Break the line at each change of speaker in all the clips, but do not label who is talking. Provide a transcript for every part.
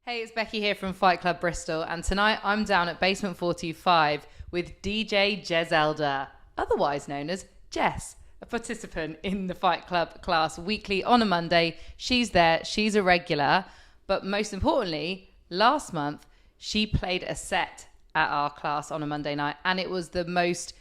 Hey, it's Becky here from Fight Klub Bristol, and tonight I'm down at Basement 425 with DJ Jezelder, otherwise known as Jess, a participant in the Fight Klub class weekly on a Monday. She's there, she's a regular, but most importantly, last month she played a set at our class on a Monday night, and it was the most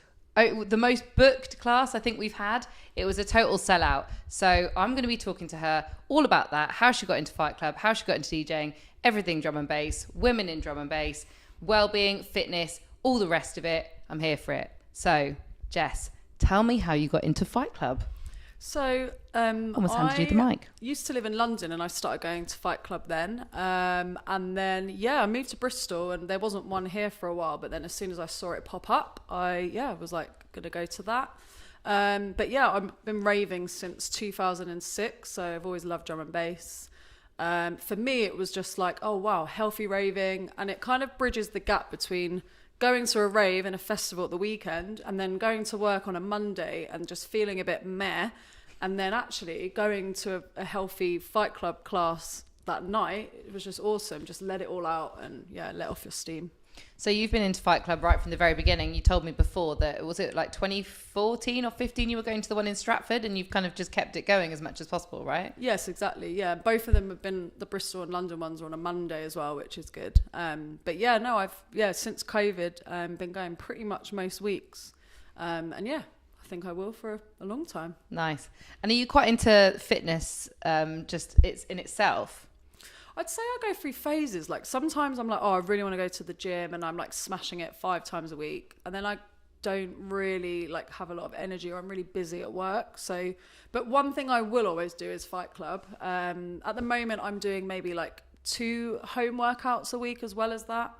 booked class I think we've had. It was a total sellout. So I'm going to be talking to her all about that, how she got into Fight Klub, how she got into DJing, everything drum and bass, women in drum and bass, well-being, fitness, all the rest of it. I'm here for it. So, Jess, tell me how you got into Fight Klub.
So,
Almost handed you the mic.
Used to live in London and I started going to Fight Klub then. And then, I moved to Bristol and there wasn't one here for a while. But then as soon as I saw it pop up, I was like, going to go to that. But I've been raving since 2006. So I've always loved drum and bass. For me, it was just like, oh, wow, healthy raving. And it kind of bridges the gap between going to a rave and a festival at the weekend and then going to work on a Monday and just feeling a bit meh. And then actually going to a healthy Fight Klub class that night, it was just awesome. Just let it all out and let off your steam.
So you've been into Fight Klub right from the very beginning. You told me before that, was it like 2014 or 15 you were going to the one in Stratford, and you've kind of just kept it going as much as possible, right?
Yes, exactly. Yeah, both of them have been, the Bristol and London ones are on a Monday as well, which is good. I've since COVID been going pretty much most weeks. I think I will for a long time.
Nice. And are you quite into fitness, just it's in itself?
I'd say I go through phases. Like sometimes I'm like, oh, I really want to go to the gym and I'm like smashing it 5 times a week. And then I don't really like have a lot of energy or I'm really busy at work. So, but one thing I will always do is Fight Klub. At the moment I'm doing maybe like 2 home workouts a week as well as that.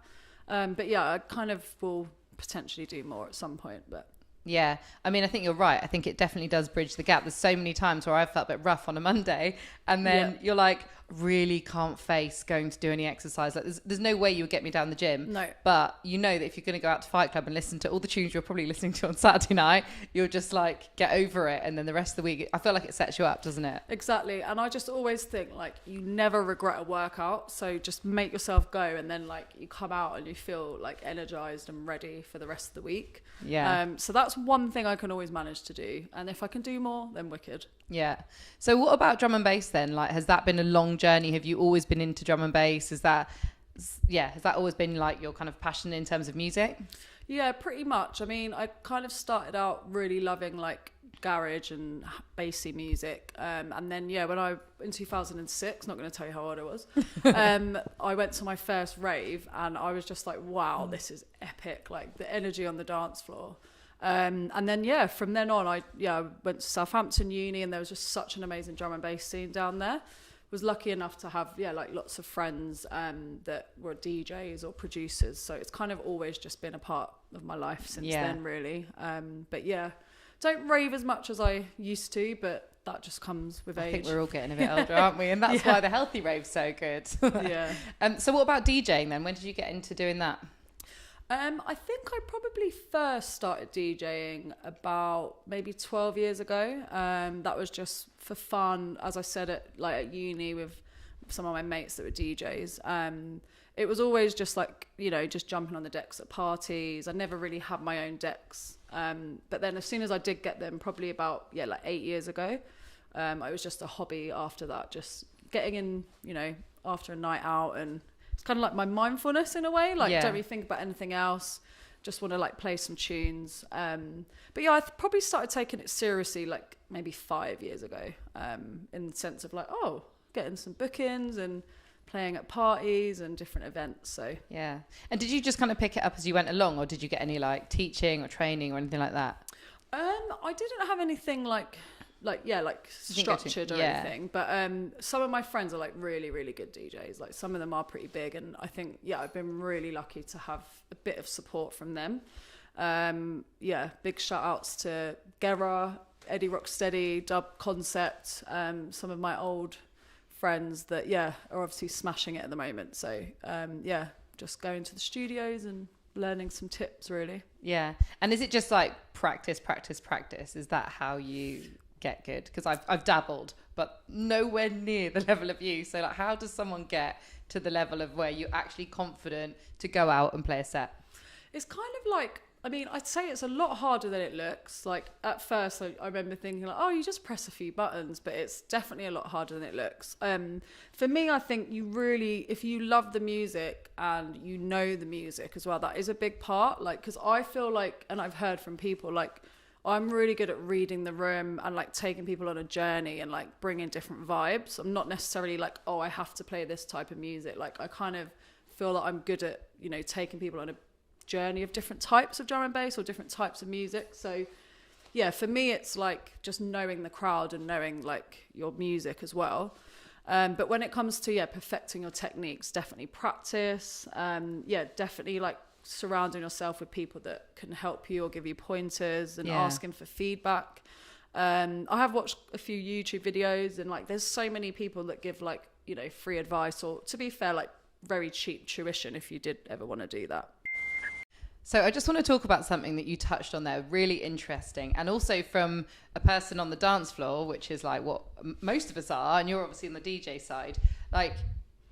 I kind of will potentially do more at some point, but.
Yeah, I mean, I think you're right. I think it definitely does bridge the gap. There's so many times where I've felt a bit rough on a Monday and then you're like, really can't face going to do any exercise. Like there's no way you would get me down the gym.
No.
But you know that if you're going to go out to Fight Klub and listen to all the tunes you're probably listening to on Saturday night, you'll just like get over it. And then the rest of the week, I feel like it sets you up, doesn't it?
Exactly. And I just always think like you never regret a workout. So just make yourself go. And then like you come out and you feel like energized and ready for the rest of the week.
Yeah.
So that's one thing I can always manage to do. And if I can do more, then wicked.
Yeah. So what about drum and bass then? Like, has that been a long journey? Have you always been into drum and bass? Has that always been like your kind of passion in terms of music?
Yeah, pretty much. I mean, I kind of started out really loving like garage and bassy music. And then, in 2006, not going to tell you how old I was, I went to my first rave and I was just like, wow, this is epic. Like the energy on the dance floor. And then, from then on, I went to Southampton Uni and there was just such an amazing drum and bass scene down there. Was lucky enough to have, lots of friends that were DJs or producers. So it's kind of always just been a part of my life since then, really. Don't rave as much as I used to, but that just comes with age.
I think we're all getting a bit older, aren't we? And that's why the healthy rave's so good.
Yeah.
So what about DJing then? When did you get into doing that?
I think I probably first started DJing about maybe 12 years ago. That was just for fun, as I said, at uni with some of my mates that were DJs. It was always just like, just jumping on the decks at parties. I never really had my own decks. But then as soon as I did get them, probably about, 8 years ago, it was just a hobby after that, just getting in, after a night out, and it's kind of like my mindfulness in a way, don't really think about anything else, just want to like play some tunes. I probably started taking it seriously like maybe 5 years ago, in the sense of like, getting some bookings and playing at parties and different events. So
yeah. And did you just kind of pick it up as you went along, or did you get any like teaching or training or anything like that?
I didn't have anything like structured or anything, but some of my friends are like really, really good DJs. Like some of them are pretty big, and I think I've been really lucky to have a bit of support from them. Big shout outs to Gera, Eddie Rocksteady, Dub Concept, some of my old friends that are obviously smashing it at the moment. So just going to the studios and learning some tips, really.
Yeah. And is it just like practice? Is that how you get good? Because I've dabbled, but nowhere near the level of you. So like, how does someone get to the level of where you're actually confident to go out and play a set?
It's kind of like, I mean, I'd say it's a lot harder than it looks. Like at first, I remember thinking like, oh, you just press a few buttons, but it's definitely a lot harder than it looks. For me, I think you really, if you love the music and you know the music as well, that is a big part. Like, because I feel like, and I've heard from people, like, I'm really good at reading the room and like taking people on a journey and like bringing different vibes. I'm not necessarily like, oh, I have to play this type of music. Like, I kind of feel that I'm good at, you know, taking people on a journey of different types of drum and bass or different types of music. So yeah, for me it's like just knowing the crowd and knowing like your music as well. But when it comes to perfecting your techniques, definitely practice. Definitely like surrounding yourself with people that can help you or give you pointers and asking for feedback. I have watched a few YouTube videos and like there's so many people that give like, you know, free advice or, to be fair, like very cheap tuition if you did ever want to do that.
So I just want to talk about something that you touched on there, really interesting. And also from a person on the dance floor, which is like what most of us are, and you're obviously on the DJ side, like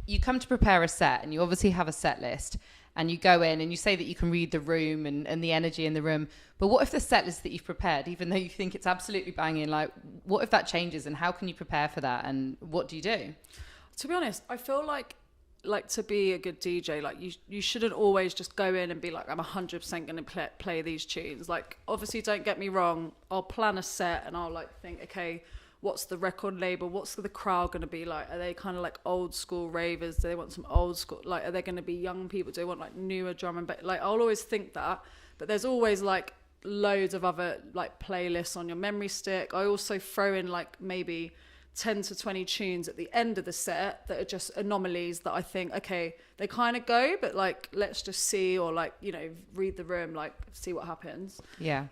you come to prepare a set and you obviously have a set list and you go in and you say that you can read the room and the energy in the room. But what if the set list that you've prepared, even though you think it's absolutely banging, like what if that changes and how can you prepare for that and what do you do?
To be honest, I feel like to be a good DJ, like you shouldn't always just go in and be like, I'm 100% going to play these tunes. Like, obviously, don't get me wrong, I'll plan a set and I'll like think, okay, what's the record label? What's the crowd going to be like? Are they kind of like old school ravers? Do they want some old school? Like, are they going to be young people? Do they want like newer drum and bass? Like, I'll always think that, but there's always like loads of other like playlists on your memory stick. I also throw in like maybe 10 to 20 tunes at the end of the set that are just anomalies that I think, okay, they kind of go, but like, let's just see, or like, you know, read the room, like see what happens.
Yeah.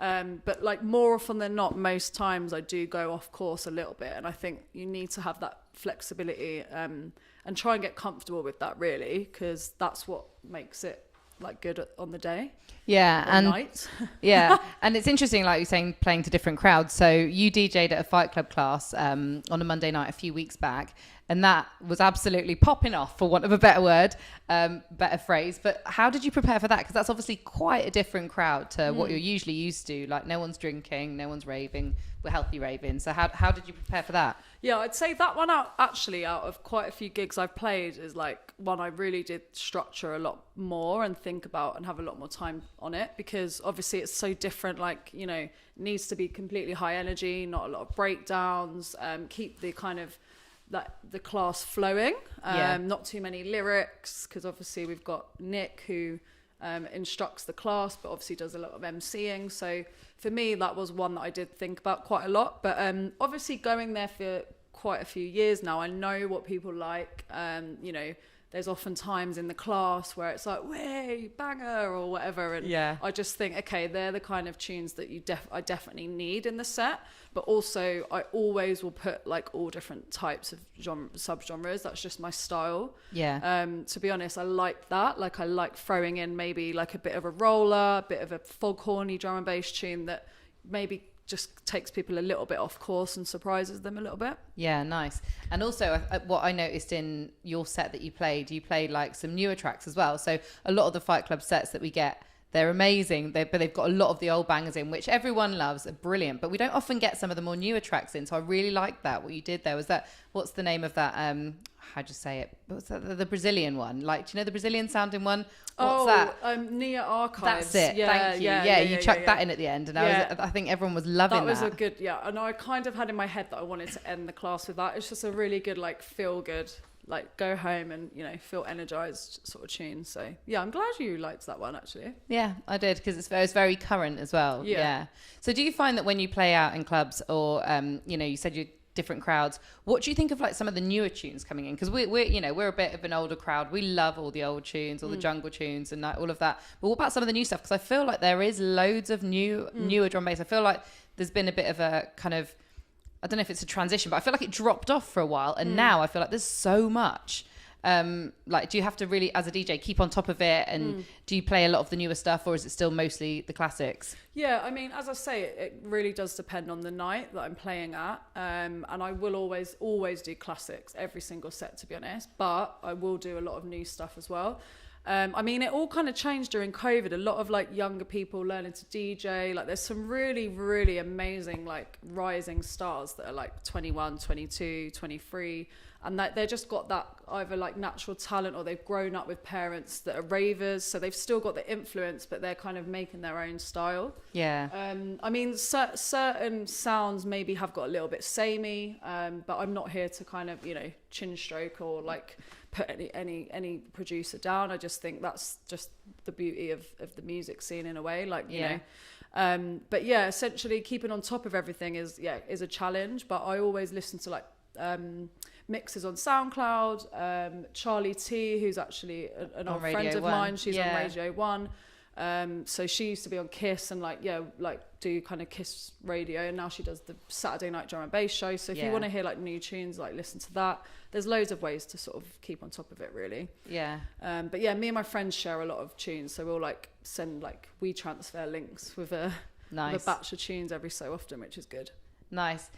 But like more often than not, most times I do go off course a little bit. And I think you need to have that flexibility and try and get comfortable with that really, because that's what makes it like good on the day.
Yeah. And
night.
Yeah. And it's interesting, like you're saying, playing to different crowds. So you DJ'd at a Fight Club class on a Monday night a few weeks back, and that was absolutely popping off, for want of a better word, better phrase. But how did you prepare for that? Because that's obviously quite a different crowd to what you're usually used to. Like, no one's drinking, no one's raving, we're healthy raving. So how did you prepare for that?
Yeah, I'd say that one out of quite a few gigs I've played is like one I really did structure a lot more and think about and have a lot more time on it, because obviously it's so different. Like, you know, it needs to be completely high energy, not a lot of breakdowns, keep the kind of like the class flowing, not too many lyrics, because obviously we've got Nick who instructs the class but obviously does a lot of MCing. So for me that was one that I did think about quite a lot, but obviously going there for quite a few years now, I know what people like. You know, there's often times in the class where it's like, way banger or whatever, and I just think, okay, they're the kind of tunes that I definitely need in the set. But also I always will put like all different types of subgenres. That's just my style. To be honest, I like that. Like, I like throwing in maybe like a bit of a roller, a bit of a foghorny drum and bass tune that maybe just takes people a little bit off course and surprises them a little bit. Yeah,
nice. And also what I noticed in your set that you played like some newer tracks as well. So a lot of the Fight Club sets that we get, they're amazing, but they've got a lot of the old bangers in, which everyone loves, are brilliant, but we don't often get some of the more newer tracks in. So I really liked that. What you did there was that, what's the name of that, how'd you say it? What's that, the Brazilian one? Like, do you know the Brazilian sounding one? What's that?
Nia Archives.
That's it. Thank you. You chucked that in at the end, and I think everyone was loving that.
That was a good, and I kind of had in my head that I wanted to end the class with that. It's just a really good, like, feel good, like, go home and, you know, feel energized sort of tune. So yeah, I'm glad you liked that one actually.
Yeah, I did, because it's very current as well. Yeah. So do you find that when you play out in clubs, or you know, you said you're different crowds, what do you think of like some of the newer tunes coming in? Because we're you know, we're a bit of an older crowd, we love all the old tunes, all the jungle tunes and all of that, but what about some of the new stuff? Because I feel like there is loads of newer drum bass. I feel like there's been a bit of a kind of, I don't know if it's a transition, but I feel like it dropped off for a while, and now I feel like there's so much. Like, do you have to really, as a DJ, keep on top of it? And do you play a lot of the newer stuff, or is it still mostly the classics?
Yeah, I mean, as I say, it really does depend on the night that I'm playing at. And I will always do classics every single set, to be honest. But I will do a lot of new stuff as well. I mean, it all kind of changed during COVID. A lot of like younger people learning to DJ. Like, there's some really, really amazing like rising stars that are like 21, 22, 23. And that they're just got that either like natural talent, or they've grown up with parents that are ravers, so they've still got the influence, but they're kind of making their own style.
Yeah.
I mean, certain sounds maybe have got a little bit samey, but I'm not here to kind of, you know, chin stroke or like put any producer down. I just think that's just the beauty of the music scene in a way, like, you know. But yeah, essentially keeping on top of everything is a challenge. But I always listen to like mixes on SoundCloud. Charlie T, who's actually an old friend of mine, she's on Radio 1. So she used to be on Kiss and like do kind of Kiss radio, and now she does the Saturday night drum and bass show. So if you want to hear like new tunes, like listen to that. There's loads of ways to sort of keep on top of it, really. Yeah. But yeah, me and my friends share a lot of tunes, so we'll like send like WeTransfer links with a batch of tunes every so often, which is good.
Nice.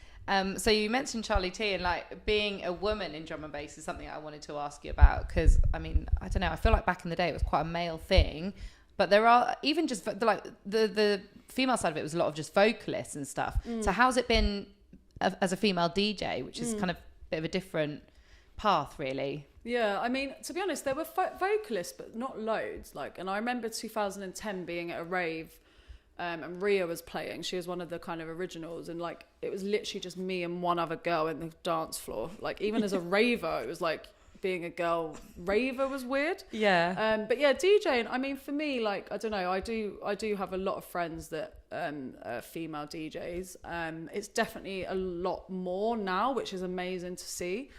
So you mentioned Charlie T, and like being a woman in drum and bass is something I wanted to ask you about, because I mean, I don't know, I feel like back in the day it was quite a male thing, but there are even just like the female side of it was a lot of just vocalists and stuff. So how's it been as a female DJ, which is kind of a bit of a different path, really?
Yeah, I mean, to be honest, there were vocalists, but not loads. Like, and I remember 2010 being at a rave. And Ria was playing. She was one of the kind of originals, and like it was literally just me and one other girl in the dance floor. Like, even as a raver, it was like being a girl raver was weird. Yeah. But yeah, DJing, I mean, for me, like, I don't know, I do have a lot of friends that are female DJs. It's definitely a lot more now, which is amazing to see.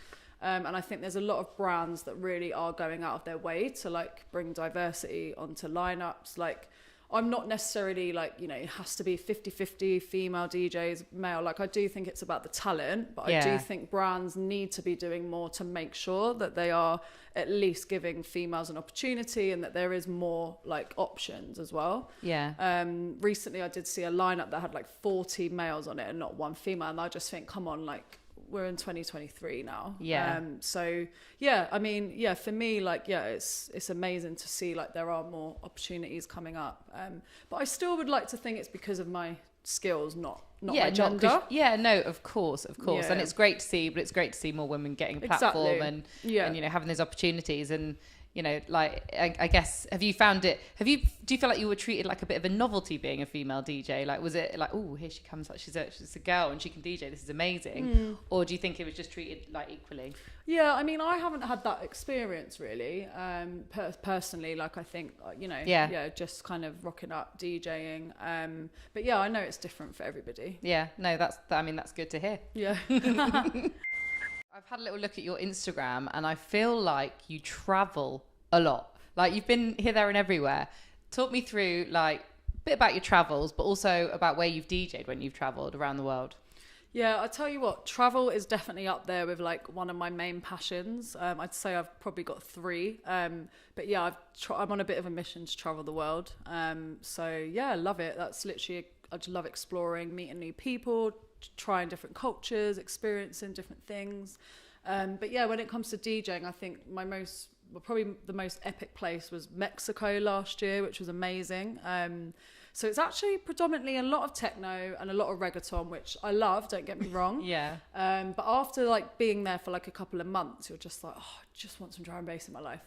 And I think there's a lot of brands that really are going out of their way to like bring diversity onto lineups. Like, I'm not necessarily like, you know, it has to be 50-50 female DJs, male. Like, I do think it's about the talent, but I do think brands need to be doing more to make sure that they are at least giving females an opportunity, and that there is more like options as well. Yeah. Recently I did see a lineup that had like 40 males on it and not one female. And I just think, come on, like, we're in 2023 now. Yeah. So yeah, I mean, yeah, for me, like, yeah, it's amazing to see like there are more opportunities coming up. But I still would like to think it's because of my skills, not my gender.
No, of course. Yeah. And it's great to see, but it's great to see more women getting a platform and you know, having those opportunities. And you know, like, I guess, do you feel like you were treated like a bit of a novelty being a female DJ? Like, was it like, oh, here she comes, like she's a girl and she can DJ, this is amazing? Or do you think it was just treated like equally?
Yeah, I mean, I haven't had that experience really, personally. Like, I think, you know, just kind of rocking up DJing. But yeah, I know it's different for everybody.
Yeah, no, that's good to hear. Yeah. I've had a little look at your Instagram, and I feel like you travel a lot. Like, you've been here, there and everywhere. Talk me through like a bit about your travels, but also about where you've DJed when you've traveled around the world.
Yeah, I tell you what, travel is definitely up there with like one of my main passions. I'd say I've probably got 3. But yeah, I'm on a bit of a mission to travel the world. So yeah, I love it. That's literally, I just love exploring, meeting new people, trying different cultures, experiencing different things. But yeah, when it comes to DJing, I think probably the most epic place was Mexico last year, which was amazing. So it's actually predominantly a lot of techno and a lot of reggaeton, which I love, don't get me wrong. Yeah. But after like being there for like a couple of months, you're just like, oh, I just want some drum and bass in my life.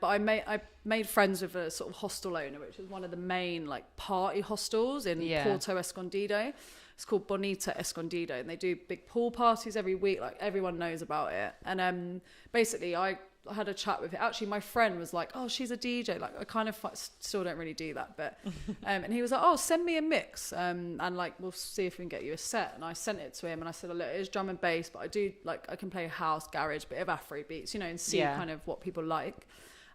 But I made friends with a sort of hostel owner, which is one of the main like party hostels in Porto Escondido. It's called Bonita Escondido, and they do big pool parties every week. Like, everyone knows about it. And basically, I had a chat with it. Actually, my friend was like, "Oh, she's a DJ." Like, I kind of still don't really do that, but and he was like, "Oh, send me a mix, and like we'll see if we can get you a set." And I sent it to him, and I said, "Oh, look, it is drum and bass, but I do like I can play house, garage, bit of Afro beats, you know, and see kind of what people like."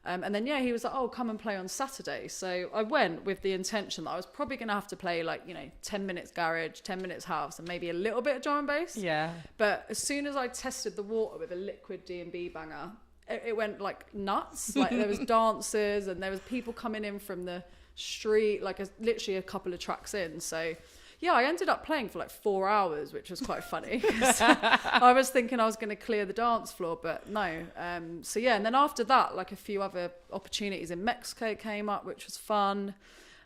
And then, he was like, "Oh, come and play on Saturday." So I went with the intention that I was probably going to have to play like, 10 minutes garage, 10 minutes house, and maybe a little bit of drum and bass. Yeah. But as soon as I tested the water with a liquid D&B banger, it went like nuts. Like there was dancers and there was people coming in from the street, like literally a couple of tracks in. So yeah, I ended up playing for like 4 hours, which was quite funny. I was thinking I was going to clear the dance floor, but no. So yeah, and then after that, like a few other opportunities in Mexico came up, which was fun.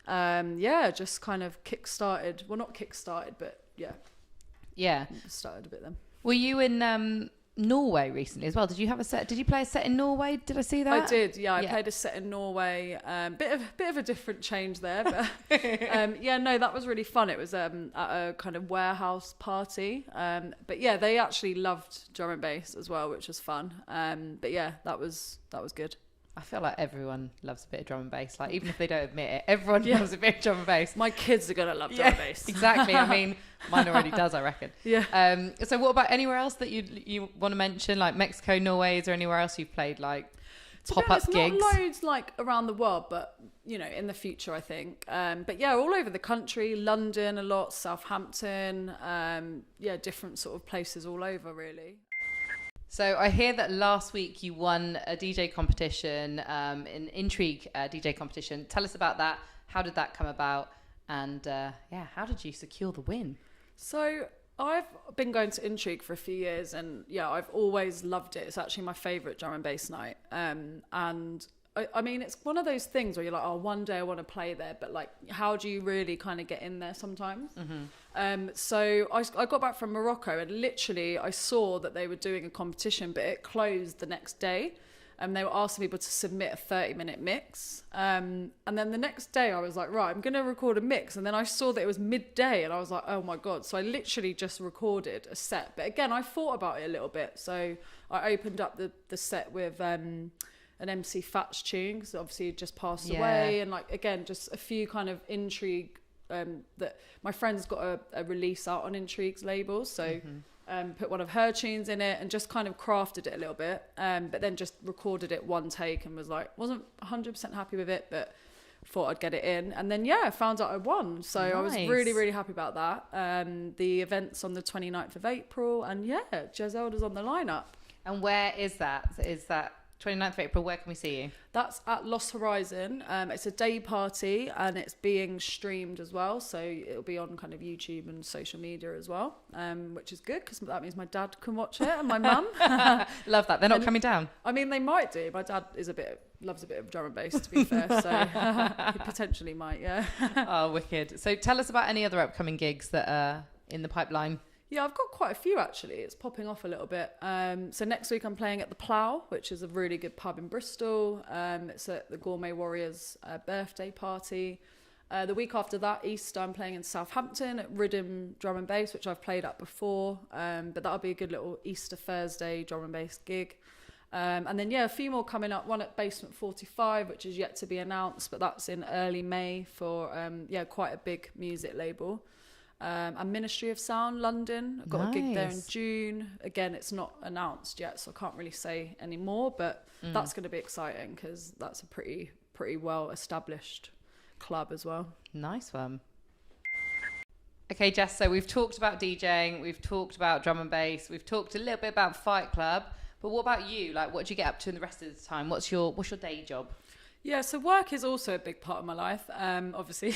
Yeah, just kind of kick-started. Well, not kick-started, but yeah, started a bit then.
Were you in Norway recently as well? Did you play a set in Norway? Did I see that?
I did, yeah. I played a set in Norway. Bit of a different change there, but yeah, no, that was really fun. It was at a kind of warehouse party. But yeah, they actually loved drum and bass as well, which was fun. But yeah, that was good.
I feel like everyone loves a bit of drum and bass. Like, even if they don't admit it, everyone loves a bit of drum and bass.
My kids are going to love drum and bass.
Exactly. I mean, mine already does, I reckon.
Yeah.
So what about anywhere else that you want to mention? Like Mexico, Norway, is there anywhere else you've played like pop-up gigs?
Not loads like around the world, but you know, in the future, I think. But yeah, all over the country, London a lot, Southampton, different sort of places all over, really.
So I hear that last week you won a DJ competition, an Intrigue DJ competition. Tell us about that. How did that come about? And how did you secure the win?
So I've been going to Intrigue for a few years, and yeah, I've always loved it. It's actually my favourite drum and bass night. And I mean, it's one of those things where you're like, oh, one day I want to play there, but like, how do you really kind of get in there sometimes? Mm-hmm. So I got back from Morocco, and literally I saw that they were doing a competition, but it closed the next day. And they were asking people to submit a 30-minute mix. And then the next day I was like, right, I'm going to record a mix. And then I saw that it was midday, and I was like, oh my God. So I literally just recorded a set. But again, I thought about it a little bit. So I opened up the set with an MC Fats tune, because obviously he just passed away. And like, again, just a few kind of Intrigue, that my friend's got a release out on Intrigue's label. So put one of her tunes in it and just kind of crafted it a little bit. But then just recorded it one take and was like, wasn't 100% happy with it, but thought I'd get it in. And then, I found out I won. So nice. I was really, really happy about that. The event's on the 29th of April, and Jezelder's on the lineup.
And where is that? Is that 29th of April? Where can we see you?
That's at Lost Horizon. It's a day party, and it's being streamed as well. So it'll be on kind of YouTube and social media as well, which is good, because that means my dad can watch it and my mum.
Love that. They're not coming down. I
mean, they might do. My dad loves a bit of drum and bass, to be fair. So he potentially might, yeah.
Oh, wicked. So tell us about any other upcoming gigs that are in the pipeline.
Yeah, I've got quite a few actually. It's popping off a little bit. So next week I'm playing at the Plough, which is a really good pub in Bristol. It's at the Gourmet Warriors birthday party. The week after that, Easter, I'm playing in Southampton at Rhythm Drum and Bass, which I've played at before. But that'll be a good little Easter Thursday drum and bass gig. And then, a few more coming up. One at Basement 45, which is yet to be announced, but that's in early May for, quite a big music label. And Ministry of Sound, London. I've got a gig there in June. Again, it's not announced yet, so I can't really say any more, but that's going to be exciting, because that's a pretty well established club as well.
Nice one. Okay, Jess, so we've talked about DJing, we've talked about drum and bass, we've talked a little bit about Fight Club, but what about you? Like, what do you get up to in the rest of the time? What's your day job?
Yeah, so work is also a big part of my life, obviously.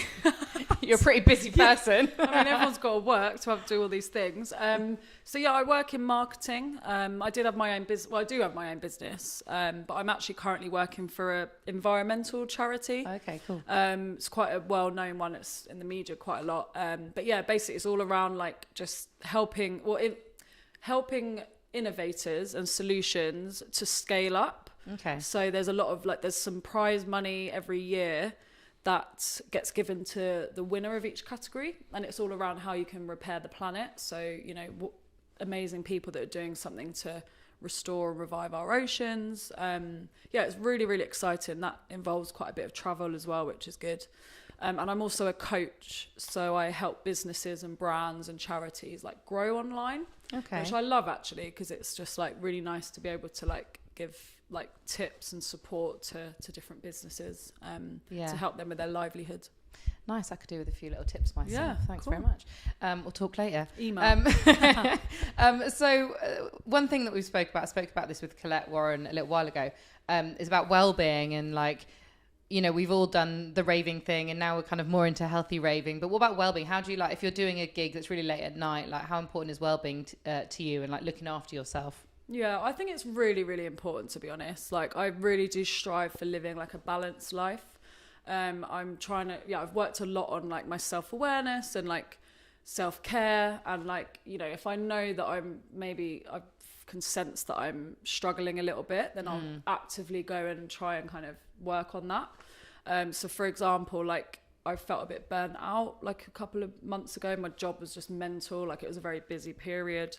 You're a pretty busy person.
I mean, everyone's got to work to have to do all these things. I work in marketing. I do have my own business, but I'm actually currently working for an environmental charity.
Okay, cool.
It's quite a well-known one. It's in the media quite a lot. Basically it's all around like just helping innovators and solutions to scale up.
Okay.
So there's a lot of there's some prize money every year that gets given to the winner of each category, and it's all around how you can repair the planet. So, amazing people that are doing something to restore and revive our oceans. It's really, really exciting. That involves quite a bit of travel as well, which is good. And I'm also a coach, so I help businesses and brands and charities grow online.
Okay.
Which I love actually, because it's just really nice to be able to give tips and support to different businesses to help them with their livelihood.
Nice. I could do with a few little tips myself.
Yeah,
Thanks
cool.
very much. We'll talk later.
Email.
One thing that I spoke about this with Colette Warren a little while ago, is about well-being and like, you know, we've all done the raving thing and now we're kind of more into healthy raving. But what about well-being? How do you like, if you're doing a gig that's really late at night, like how important is well-being to you and like looking after yourself?
Yeah, I think it's really, really important, to be honest. Like, I really do strive for living like a balanced life. I'm trying to, I've worked a lot on like my self-awareness and like self-care, and like, you know, if I know that I can sense that I'm struggling a little bit, then I'll actively go and try and kind of work on that. So for example, like I felt a bit burnt out like a couple of months ago. My job was just mental, like it was a very busy period.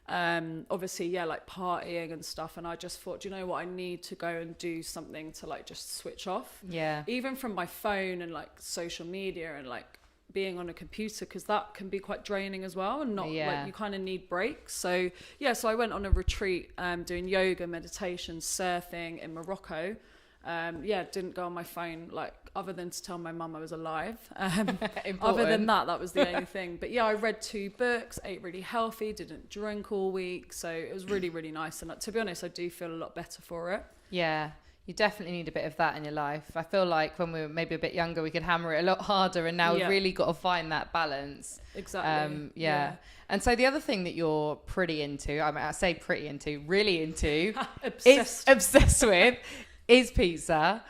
Obviously, like partying and stuff, and I just thought, do you know what, I need to go and do something to like just switch off, even from my phone and like social media and like being on a computer, because that can be quite draining as well, and not like, you kind of need breaks. So I went on a retreat doing yoga, meditation, surfing in Morocco. Didn't go on my phone, like, other than to tell my mum I was alive. Other than that was the only thing. But I read 2 books, ate really healthy, didn't drink all week. So it was really, really nice. And to be honest, I do feel a lot better for it. Yeah.
You definitely need a bit of that in your life. I feel like when we were maybe a bit younger, we could hammer it a lot harder. And now we've really got to find that balance.
Exactly.
And so the other thing that you're pretty into, I say pretty into, really into, obsessed with, is pizza.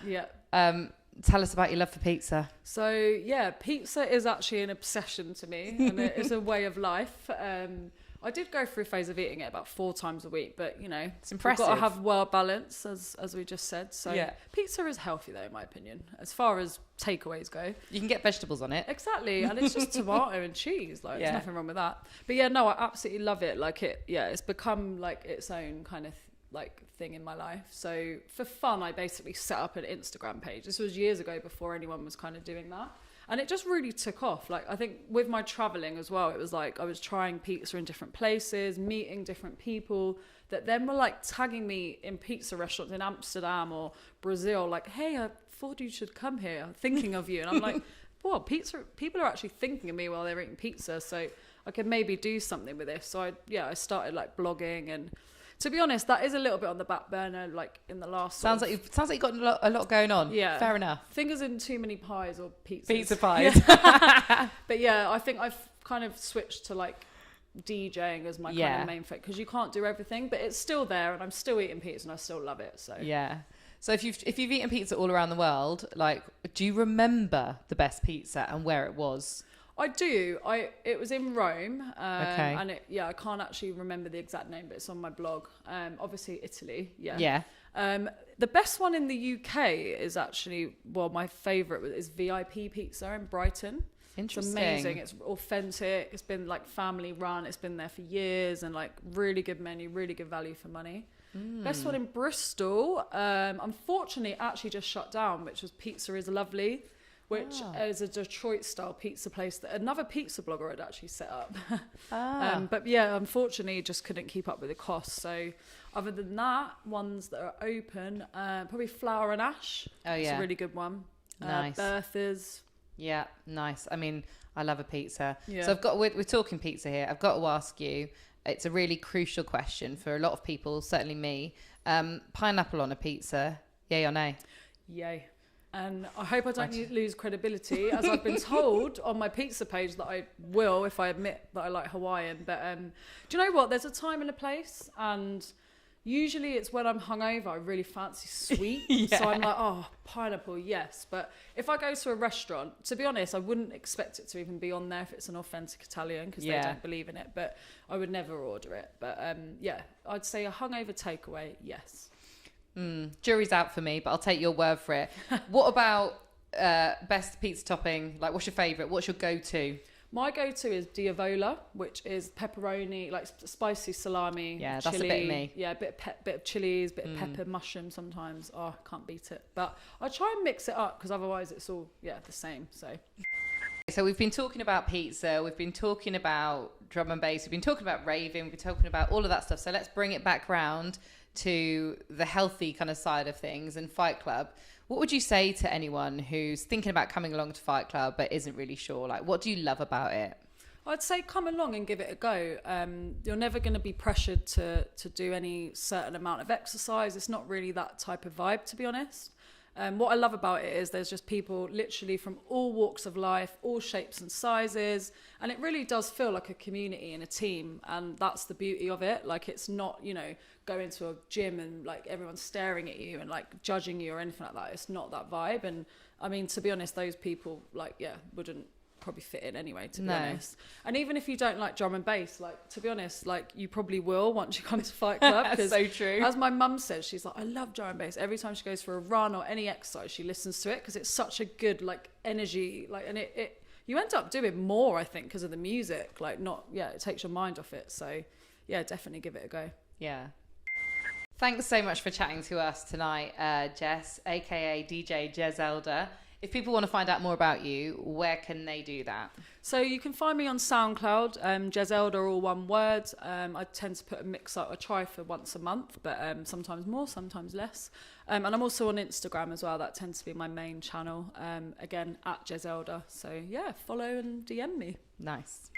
Tell us about your love for pizza.
So pizza is actually an obsession to me, and it's a way of life. I did go through a phase of eating it about 4 times a week, but you know,
it's impressive.
You've got to have well balance, as we just said. So pizza is healthy though, in my opinion, as far as takeaways go.
You can get vegetables on it.
Exactly, and it's just tomato and cheese. Like there's nothing wrong with that. But I absolutely love it. Like it's become like its own kind of like thing in my life. So for fun, I basically set up an Instagram page. This was years ago, before anyone was kind of doing that. And it just really took off. Like, I think with my traveling as well, it was like I was trying pizza in different places, meeting different people that then were like tagging me in pizza restaurants in Amsterdam or Brazil, like, hey, I thought you should come here, I'm thinking of you. And I'm like, well, people are actually thinking of me while they're eating pizza, so I could maybe do something with this. So I started like blogging, and to be honest, that is a little bit on the back burner, like in the last.
Sounds like you've got a lot going on.
Yeah,
fair enough.
Fingers in too many pies or pizzas.
Pizza pies.
But I think I've kind of switched to like DJing as my kind of main thing, because you can't do everything, but it's still there, and I'm still eating pizza, and I still love it. So So if you've eaten pizza all around the world, like, do you remember the best pizza and where it was? I do. It was in Rome, and I can't actually remember the exact name, but it's on my blog. Obviously Italy, the best one in the UK is actually, my favourite is VIP Pizza in Brighton.
Interesting.
It's amazing. It's authentic. It's been like family run. It's been there for years, and like really good menu, really good value for money. Best one in Bristol, unfortunately, actually just shut down, which was Pizza is Lovely, which is a Detroit style pizza place that another pizza blogger had actually set up. But unfortunately just couldn't keep up with the cost. So other than that, ones that are open, probably Flour and Ash. It's a really good one.
Nice.
Bertha's.
Yeah, nice. I mean, I love a pizza. So we're talking pizza here. I've got to ask you, it's a really crucial question for a lot of people, certainly me. Pineapple on a pizza, yay or nay?
Yay. And I hope I don't lose credibility, as I've been told on my pizza page that I will if I admit that I like Hawaiian. But do you know what? There's a time and a place, and usually it's when I'm hungover, I really fancy sweet. So I'm like, pineapple, yes. But if I go to a restaurant, to be honest, I wouldn't expect it to even be on there if it's an authentic Italian, because they don't believe in it. But I would never order it. But I'd say a hungover takeaway, yes.
Jury's out for me, but I'll take your word for it. What about best pizza topping? Like, what's your favourite? What's your go-to?
My go-to is diavola, which is pepperoni, like spicy salami.
Yeah,
chili.
That's a bit of me.
Yeah, bit of chilies, bit of pepper, mushroom sometimes. Oh, can't beat it. But I try and mix it up, because otherwise it's all the same. So
we've been talking about pizza, we've been talking about drum and bass, we've been talking about raving, we've been talking about all of that stuff. So let's bring it back round to the healthy kind of side of things and Fight Club. What would you say to anyone who's thinking about coming along to Fight Club but isn't really sure? Like, what do you love about it?
I'd say come along and give it a go. You're never going to be pressured to do any certain amount of exercise. It's not really that type of vibe, to be honest. What I love about it is there's just people literally from all walks of life, all shapes and sizes, and it really does feel like a community and a team, and that's the beauty of it. Like, it's not, you know, going to a gym and like everyone's staring at you and like judging you or anything like that. It's not that vibe. And I mean, to be honest, those people wouldn't probably fit in anyway, to be honest. And even if you don't like drum and bass, like, to be honest, like, you probably will once you come to Fight Club.
That's so true.
As my mum says, she's like, I love drum and bass. Every time she goes for a run or any exercise, she listens to it because it's such a good like energy, like, and it you end up doing more, I think, because of the music. Like, it takes your mind off it. So yeah, definitely give it a go.
Yeah. Thanks so much for chatting to us tonight, Jess, aka DJ Jezelder. If people want to find out more about you, where can they do that?
So you can find me on SoundCloud, Jezelder, all one word. I tend to put a mix up. I try for once a month, but sometimes more, sometimes less. And I'm also on Instagram as well. That tends to be my main channel. Again, at Jezelder. So yeah, follow and DM me.
Nice.